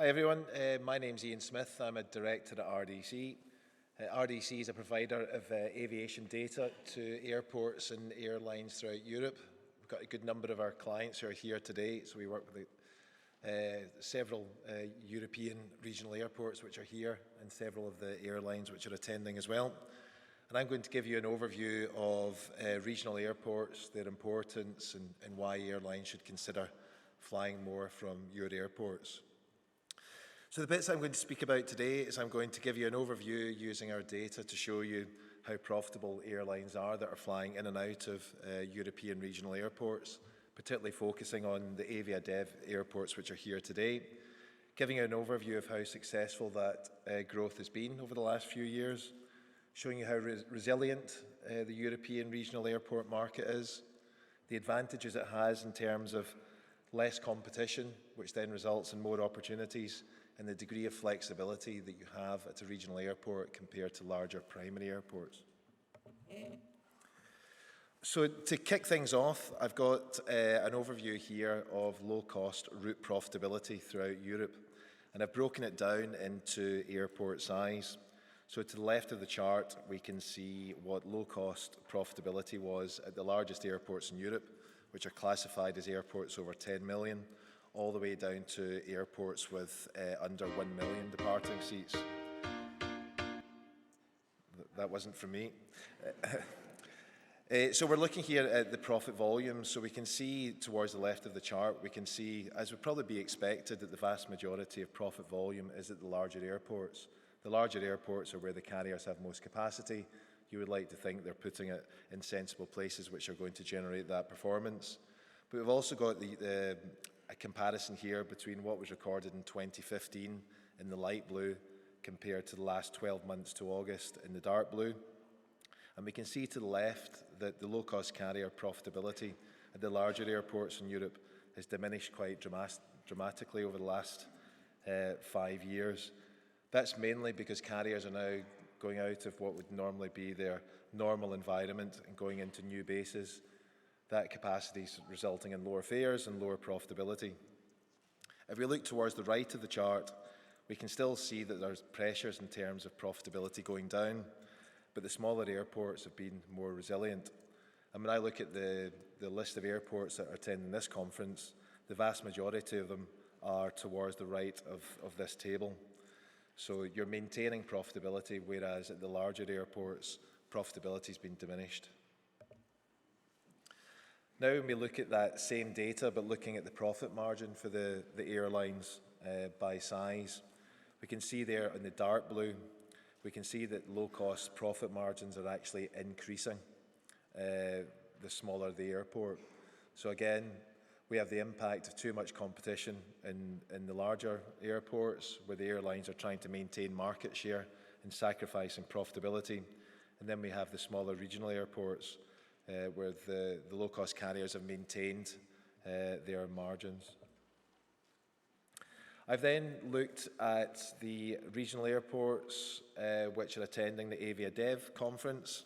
Hi everyone, my name's Iain Smith. I'm a director at RDC. RDC is a provider of aviation data to airports and airlines throughout Europe. We've got a good number of our clients who are here today, so we work with several European regional airports which are here and several of the airlines which are attending as well. And I'm going to give you an overview of regional airports, their importance and why airlines should consider flying more from your airports. So the bits I'm going to speak about today is I'm going to give you an overview using our data to show you how profitable airlines are that are flying in and out of European regional airports, particularly focusing on the AviaDev airports which are here today, giving you an overview of how successful that growth has been over the last few years, showing you how resilient the European regional airport market is, the advantages it has in terms of less competition, which then results in more opportunities, and the degree of flexibility that you have at a regional airport compared to larger primary airports. So to kick things off, I've got an overview here of low-cost route profitability throughout Europe, and I've broken it down into airport size. So to the left of the chart, we can see what low-cost profitability was at the largest airports in Europe, which are classified as airports over 10 million, all the way down to airports with under 1 million departing seats. That wasn't from me. So we're looking here at the profit volume. So we can see towards the left of the chart, we can see, as would probably be expected, that the vast majority of profit volume is at the larger airports. The larger airports are where the carriers have most capacity. You would like to think they're putting it in sensible places which are going to generate that performance. But we've also got a comparison here between what was recorded in 2015 in the light blue compared to the last 12 months to August in the dark blue. And we can see to the left that the low-cost carrier profitability at the larger airports in Europe has diminished quite dramatically over the last 5 years. That's mainly because carriers are now going out of what would normally be their normal environment and going into new bases. That capacity is resulting in lower fares and lower profitability. If we look towards the right of the chart, we can still see that there's pressures in terms of profitability going down, but the smaller airports have been more resilient. And when I look at the list of airports that are attending this conference, the vast majority of them are towards the right of this table. So you're maintaining profitability, whereas at the larger airports, profitability has been diminished. Now when we look at that same data, but looking at the profit margin for the airlines by size, we can see there in the dark blue, we can see that low-cost profit margins are actually increasing the smaller the airport. So again, we have the impact of too much competition in the larger airports where the airlines are trying to maintain market share and sacrificing profitability. And then we have the smaller regional airports where the low-cost carriers have maintained their margins. I've then looked at the regional airports which are attending the AviaDev conference,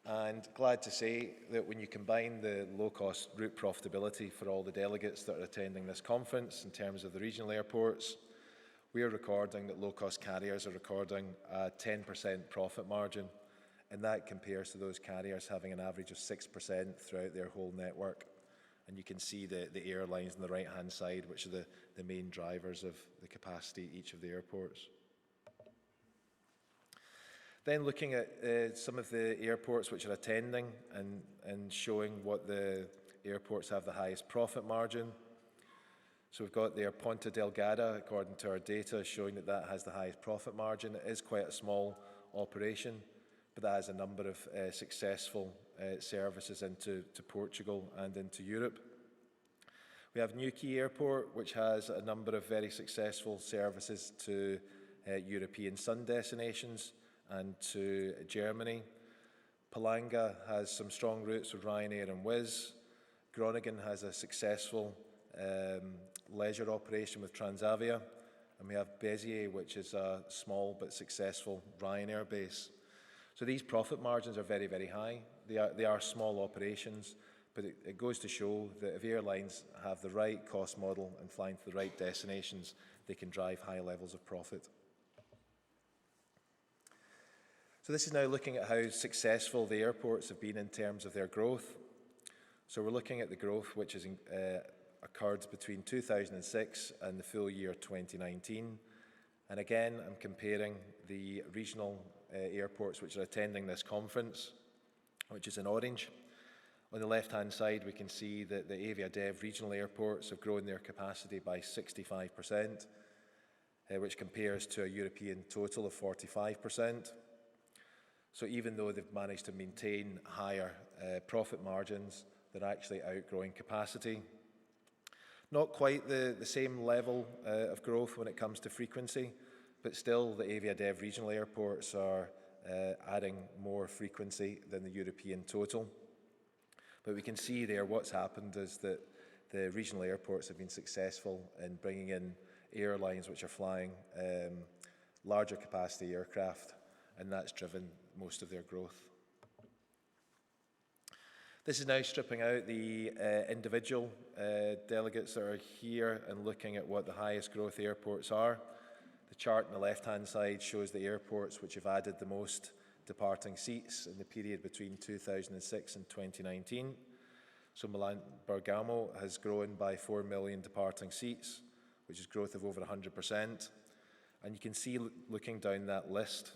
and glad to say that when you combine the low-cost route profitability for all the delegates that are attending this conference in terms of the regional airports, we are recording that low-cost carriers are recording a 10% profit margin. And that compares to those carriers having an average of 6% throughout their whole network. And you can see the airlines on the right-hand side, which are the main drivers of the capacity at each of the airports. Then looking at some of the airports which are attending and showing what the airports have the highest profit margin. So we've got there Ponta Delgada, according to our data, showing that that has the highest profit margin. It is quite a small operation, but that has a number of successful services into Portugal and into Europe. We have Newquay Airport, which has a number of very successful services to European sun destinations and to Germany. Palanga has some strong routes with Ryanair and Wizz. Groningen has a successful leisure operation with Transavia. And we have Béziers, which is a small but successful Ryanair base. So these profit margins are very, very high. They are small operations, but it goes to show that if airlines have the right cost model and flying to the right destinations, they can drive high levels of profit. So this is now looking at how successful the airports have been in terms of their growth. So we're looking at the growth which has occurred between 2006 and the full year 2019. And again, I'm comparing the regional airports which are attending this conference, which is in orange. On the left-hand side, we can see that the AviaDev regional airports have grown their capacity by 65%, which compares to a European total of 45%. So even though they've managed to maintain higher profit margins, they're actually outgrowing capacity. Not quite the same level of growth when it comes to frequency, but still the AviaDev regional airports are adding more frequency than the European total. But we can see there what's happened is that the regional airports have been successful in bringing in airlines which are flying larger capacity aircraft, and that's driven most of their growth. This is now stripping out the individual delegates that are here and looking at what the highest growth airports are. The chart on the left-hand side shows the airports which have added the most departing seats in the period between 2006 and 2019. So Milan Bergamo has grown by 4 million departing seats, which is growth of over 100%. And you can see, looking down that list,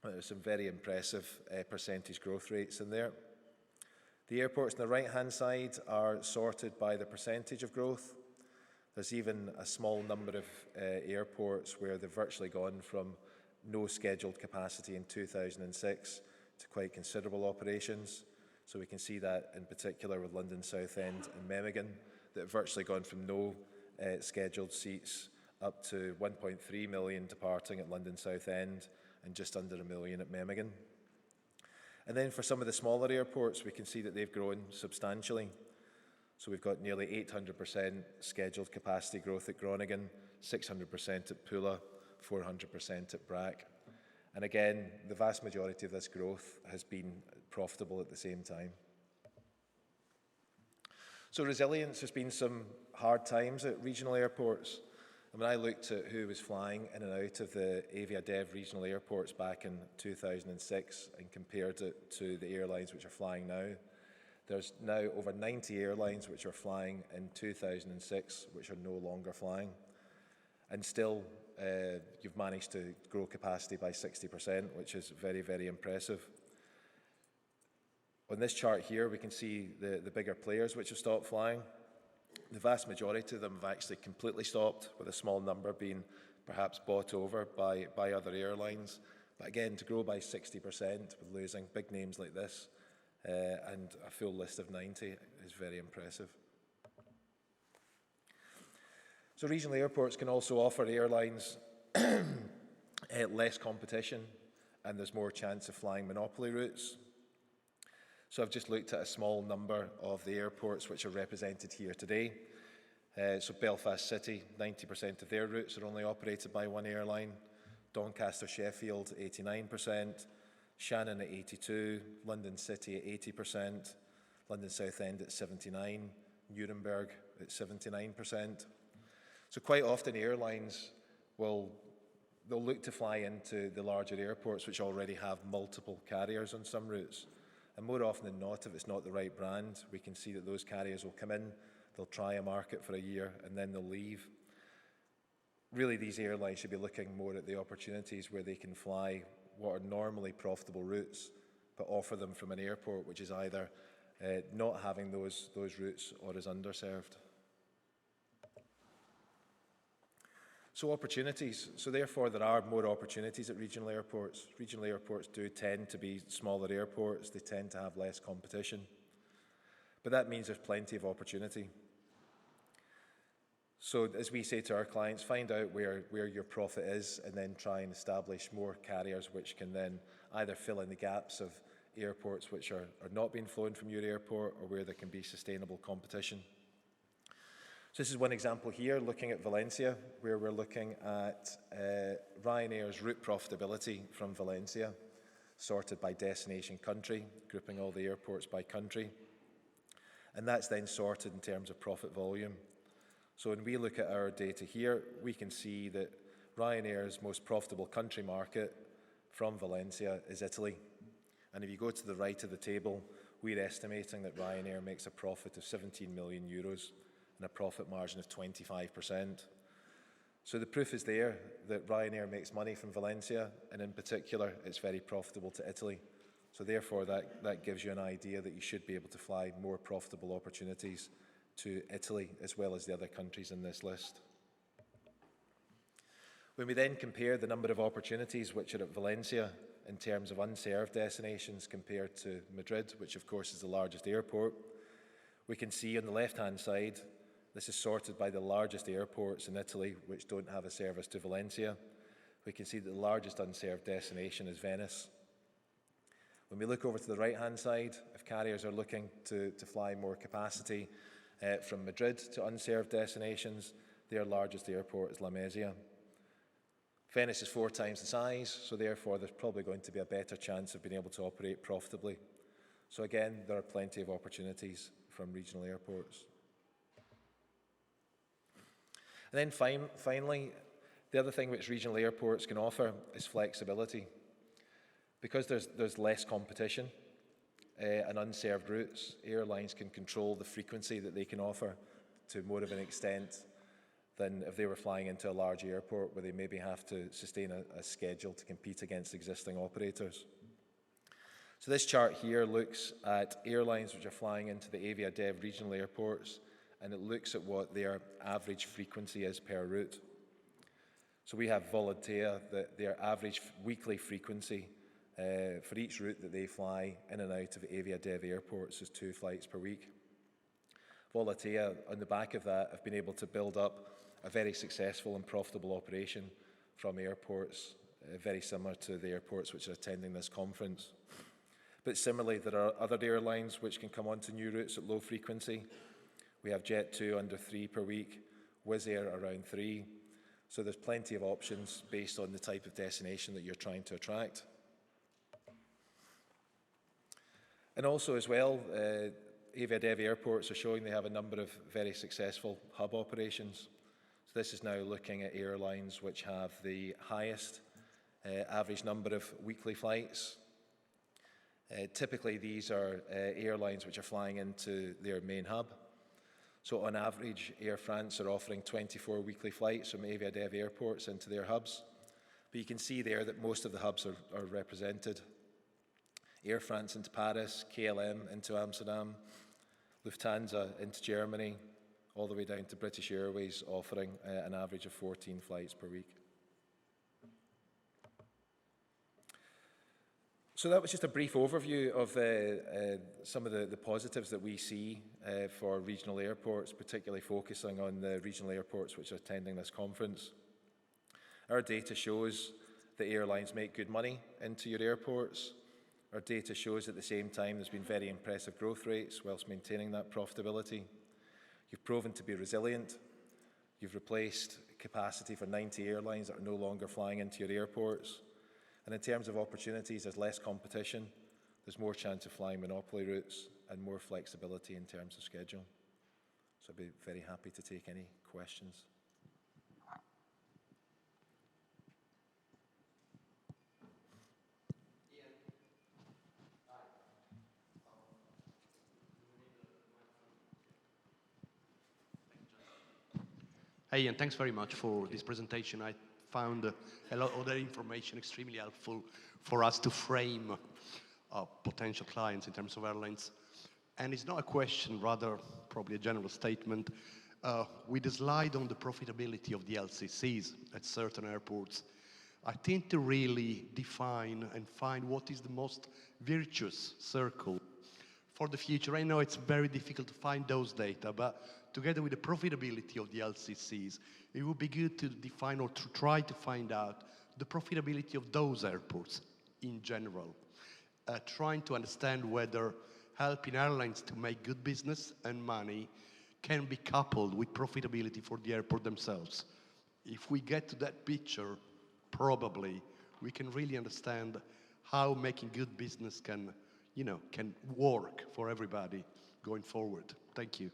there's some very impressive percentage growth rates in there. The airports on the right-hand side are sorted by the percentage of growth. There's even a small number of airports where they've virtually gone from no scheduled capacity in 2006 to quite considerable operations. So we can see that in particular with London Southend and Memmingen, that have virtually gone from no scheduled seats up to 1.3 million departing at London Southend and just under 1 million at Memmingen. And then for some of the smaller airports, we can see that they've grown substantially. So we've got nearly 800% scheduled capacity growth at Groningen, 600% at Pula, 400% at Brac. And again, the vast majority of this growth has been profitable at the same time. So resilience, has been some hard times at regional airports. And when I looked at who was flying in and out of the AviaDev regional airports back in 2006 and compared it to the airlines which are flying now, there's now over 90 airlines which are flying in 2006 which are no longer flying. And still, you've managed to grow capacity by 60%, which is very, very impressive. On this chart here, we can see the bigger players which have stopped flying. The vast majority of them have actually completely stopped, with a small number being perhaps bought over by other airlines. But again, to grow by 60% with losing big names like this and a full list of 90 is very impressive. So regional airports can also offer airlines less competition, and there's more chance of flying monopoly routes. So I've just looked at a small number of the airports which are represented here today. So Belfast City, 90% of their routes are only operated by one airline. Doncaster Sheffield, 89%. Shannon at 82%. London City at 80%. London Southend at 79%. Nuremberg at 79%. So quite often airlines they'll look to fly into the larger airports which already have multiple carriers on some routes. And more often than not, if it's not the right brand, we can see that those carriers will come in, they'll try a market for a year, and then they'll leave. Really, these airlines should be looking more at the opportunities where they can fly what are normally profitable routes, but offer them from an airport which is either not having those routes or is underserved. So opportunities. So therefore, there are more opportunities at regional airports. Regional airports do tend to be smaller airports. They tend to have less competition. But that means there's plenty of opportunity. So as we say to our clients, find out where your profit is and then try and establish more carriers which can then either fill in the gaps of airports which are not being flown from your airport, or where there can be sustainable competition. So this is one example here, looking at Valencia, where we're looking at Ryanair's route profitability from Valencia, sorted by destination country, grouping all the airports by country. And that's then sorted in terms of profit volume. So when we look at our data here, we can see that Ryanair's most profitable country market from Valencia is Italy. And if you go to the right of the table, we're estimating that Ryanair makes a profit of 17 million euros and a profit margin of 25%. So the proof is there that Ryanair makes money from Valencia, and in particular, it's very profitable to Italy. So therefore, that gives you an idea that you should be able to fly more profitable opportunities to Italy as well as the other countries in this list. When we then compare the number of opportunities which are at Valencia in terms of unserved destinations compared to Madrid, which of course is the largest airport, we can see on the left-hand side, this is sorted by the largest airports in Italy which don't have a service to Valencia. We can see that the largest unserved destination is Venice. When we look over to the right-hand side, if carriers are looking to fly more capacity from Madrid to unserved destinations, their largest airport is La Mesia. Venice is 4 times the size, so therefore there's probably going to be a better chance of being able to operate profitably. So again, there are plenty of opportunities from regional airports. And then finally, the other thing which regional airports can offer is flexibility. Because there's less competition and unserved routes, airlines can control the frequency that they can offer to more of an extent than if they were flying into a large airport where they maybe have to sustain a schedule to compete against existing operators. So this chart here looks at airlines which are flying into the AviaDev regional airports, and it looks at what their average frequency is per route. So we have Volotea, their average weekly frequency for each route that they fly in and out of AviaDev airports is 2 flights per week. Volotea, on the back of that, have been able to build up a very successful and profitable operation from airports, very similar to the airports which are attending this conference. But similarly, there are other airlines which can come onto new routes at low frequency. We have Jet2 under 3 per week, Wizz Air around 3. So there's plenty of options based on the type of destination that you're trying to attract. And also as well, AviaDev airports are showing they have a number of very successful hub operations. So this is now looking at airlines which have the highest average number of weekly flights. Typically these are airlines which are flying into their main hub. So on average, Air France are offering 24 weekly flights from AviaDev airports into their hubs. But you can see there that most of the hubs are represented. Air France into Paris, KLM into Amsterdam, Lufthansa into Germany, all the way down to British Airways offering an average of 14 flights per week. So that was just a brief overview of some of the positives that we see for regional airports, particularly focusing on the regional airports which are attending this conference. Our data shows that airlines make good money into your airports. Our data shows at the same time there's been very impressive growth rates whilst maintaining that profitability. You've proven to be resilient. You've replaced capacity for 90 airlines that are no longer flying into your airports. And in terms of opportunities, there's less competition, there's more chance of flying monopoly routes, and more flexibility in terms of schedule. So I'd be very happy to take any questions. Hey, Iain, thanks very much for this presentation. I found a lot of the information extremely helpful for us to frame potential clients in terms of airlines. And it's not a question, rather probably a general statement. With the slide on the profitability of the LCCs at certain airports, I tend to really define and find what is the most virtuous circle for the future. I know it's very difficult to find those data, but together with the profitability of the LCCs, it would be good to define or to try to find out the profitability of those airports in general, trying to understand whether helping airlines to make good business and money can be coupled with profitability for the airport themselves. If we get to that picture, probably we can really understand how making good business can work for everybody going forward. Thank you.